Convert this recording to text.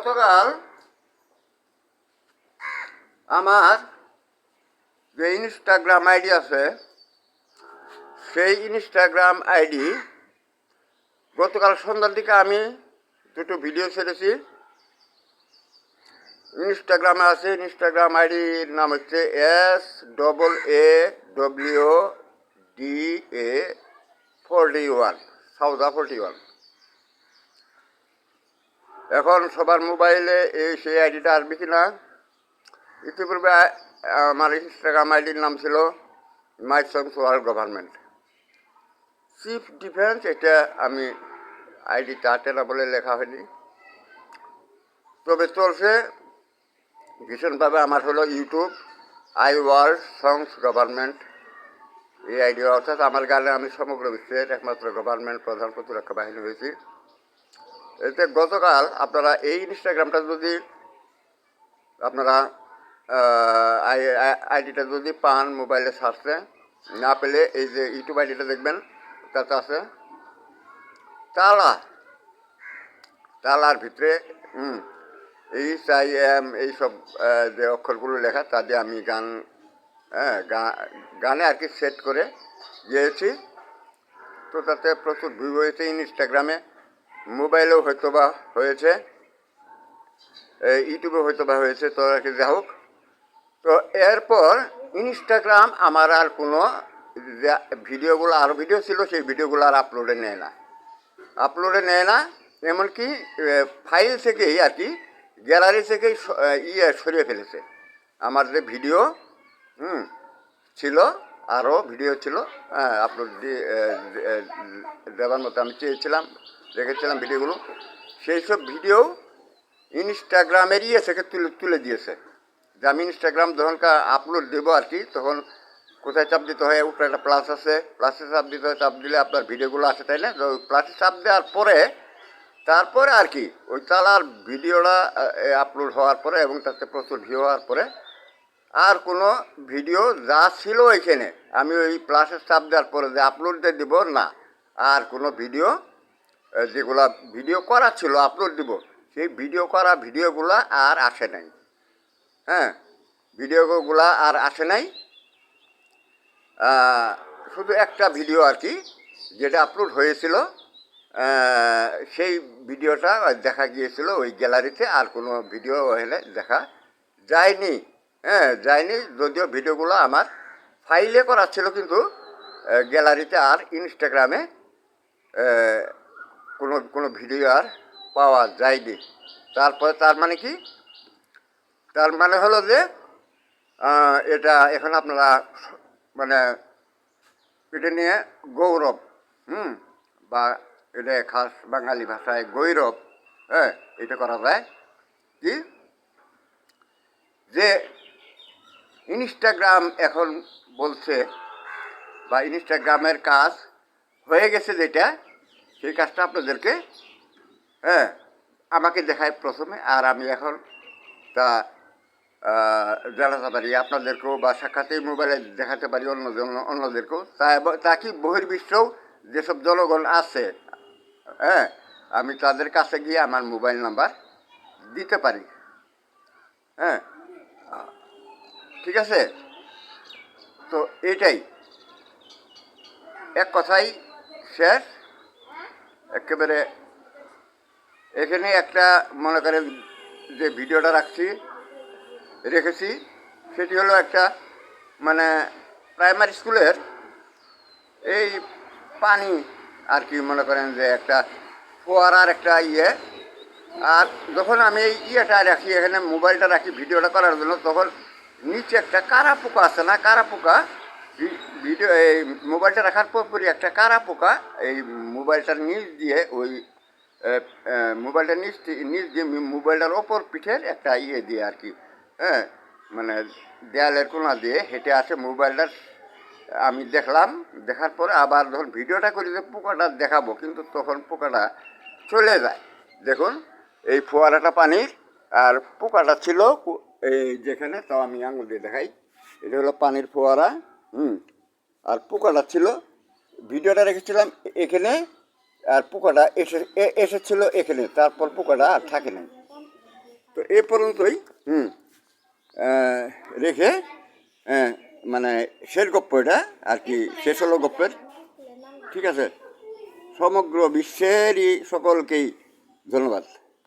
গতকাল আমার যে ইনস্টাগ্রাম আইডি আছে সেই ইনস্টাগ্রাম আইডি গতকাল সন্ধ্যার দিকে আমি দুটো ভিডিও ছেড়েছি। ইনস্টাগ্রামে আছে, ইনস্টাগ্রাম আইডির নাম হচ্ছে SAWDA41 Sauda41। এখন সবার মোবাইলে সেই আইডিটা আসবে কিনা। ইতিপূর্বে আমার ইনস্টাগ্রাম আইডির নাম ছিল my sons world government chief defence. এটা আমি আইডিটা টেনা বলে লেখা হয়নি, তবে চলছে ভীষণভাবে। আমার হলো YouTube I world songs government এই আইডি, অর্থাৎ আমার গানে আমি সমগ্র বিশ্বের একমাত্র গভর্নমেন্ট প্রধান প্রতিরক্ষা বাহিনী হয়েছি। এতে গতকাল আপনারা এই ইনস্টাগ্রামটা যদি আপনারা আইডিটা যদি পান মোবাইলে সার্চে, না পেলে এই যে ইউটিউব আইডিটা দেখবেন, তাতে আছে তালার ভিতরে HIM এইসব যে অক্ষরগুলো লেখা, তা দিয়ে আমি গানে আর কি সেট করে গিয়েছি। তো তাতে প্রচুর ভিউ হয়েছে ইনস্টাগ্রামে, মোবাইলেও হয়তো বা হয়েছে, ইউটিউবে হয়তো বা হয়েছে। তো আর কি যাই হোক, তো এরপর ইনস্টাগ্রাম আমার আর কোনো ভিডিওগুলো, আরও ভিডিও ছিল সেই ভিডিওগুলো আর আপলোডে নেয় না। এমনকি ফাইল থেকেই আর কি গ্যালারি থেকেই সরিয়ে ফেলেছে আমার যে ভিডিও ছিল, আরও ভিডিও ছিল আপলোড দেওয়ার মতো আমি রেখেছিলাম ভিডিওগুলো। সেই সব ভিডিও ইনস্টাগ্রামের থেকে তুলে দিয়েছে। যে আমি ইনস্টাগ্রাম যখন আপলোড দেবো আর কি, তখন কোথায় চাপ দিতে হয়, উপরে একটা প্লাস আছে, প্লাসে চাপ দিতে হয়, চাপ দিলে আপনার ভিডিওগুলো আসে, তাই না? তো প্লাসে চাপ দেওয়ার পরে তারপরে আর কি ওই তালার ভিডিওটা আপলোড হওয়ার পরে এবং তাতে প্রচুর ভিউ হওয়ার পরে আর কোনো ভিডিও যা ছিল এখানে আমি ওই প্লাসের চাপ দেওয়ার পরে যে আপলোড দিয়ে দিব না, আর কোনো ভিডিও যেগুলা ভিডিও করা ছিল আপলোড দিব, সেই ভিডিওগুলো আর আসে নাই। হ্যাঁ, ভিডিওগুলো আর আসে নাই। শুধু একটা ভিডিও আর কি যেটা আপলোড হয়েছিল, সেই ভিডিওটা দেখা গিয়েছিল ওই গ্যালারিতে, আর কোনো ভিডিও হলে দেখা যায়নি। যায়নি, যদিও ভিডিওগুলো আমার ফাইলে করা ছিল, কিন্তু গ্যালারিতে আর ইনস্টাগ্রামে কোনো ভিডিও আর পাওয়া যায়নি। তারপরে তার মানে কি, তার মানে হলো যে এটা এখন আপনারা মানে এটা নিয়ে গৌরব, বা এটা খাস বাঙালি ভাষায় গৈরব, এটা করা যায় কি, যে ইনস্টাগ্রাম এখন বলছে বা ইনস্টাগ্রামের কাজ হয়ে গেছে যেটা, সেই কাজটা আপনাদেরকে আমাকে দেখায় প্রথমে, আর আমি এখন তা জানাতে পারি আপনাদেরকেও, বা সাক্ষাতে মোবাইলে দেখাতে পারি অন্যদেরকেও। তা কি বহির্বিশ্বেও যেসব জনগণ আছে, আমি তাদের কাছে গিয়ে আমার মোবাইল নাম্বার দিতে পারি। ঠিক আছে, তো এটাই এক কথাই শেষ একেবারে। এখানে একটা মনে করেন যে ভিডিওটা রেখেছি, সেটি হলো একটা মানে প্রাইমারি স্কুলের এই পানি আর কি, মনে করেন যে একটা ফোয়ারার একটা আর যখন আমি এই রাখি, এখানে মোবাইলটা রাখি ভিডিওটা করার জন্য, তখন নিচে একটা কারা পোকা আছে না, কারা পোকা ভিডিও এই মোবাইলটা রাখার পরপরই একটা কারা পোকা এই মোবাইলটার নিচ দিয়ে ওই মোবাইলটার নিচ দিয়ে মোবাইলটার ওপর পিঠের একটা দিয়ে আর কি, মানে দেয়ালের কোনা দিয়ে হেঁটে আসে মোবাইলটার। আমি দেখার পরে আবার যখন ভিডিওটা করি যে পোকাটা দেখাবো, কিন্তু তখন পোকাটা চলে যায়। দেখুন এই ফোয়ারাটা পানির, আর পোকাটা ছিল এই যেখানে, তাও আমি আঙুল দিয়ে দেখাই, এটা হলো পানির ফোয়ারা। আর পোকাটা ছিল, ভিডিওটা রেখেছিলাম এখানে, আর পোকাটা এসেছিল এখানে, তারপর পোকাটা আর থাকে না। তো এ পর্যন্তই রেখে মানে শেষ গপ্প এটা আর কি, শেষ হলো গপ্পের। ঠিক আছে, সমগ্র বিশ্বেরই সকলকেই ধন্যবাদ।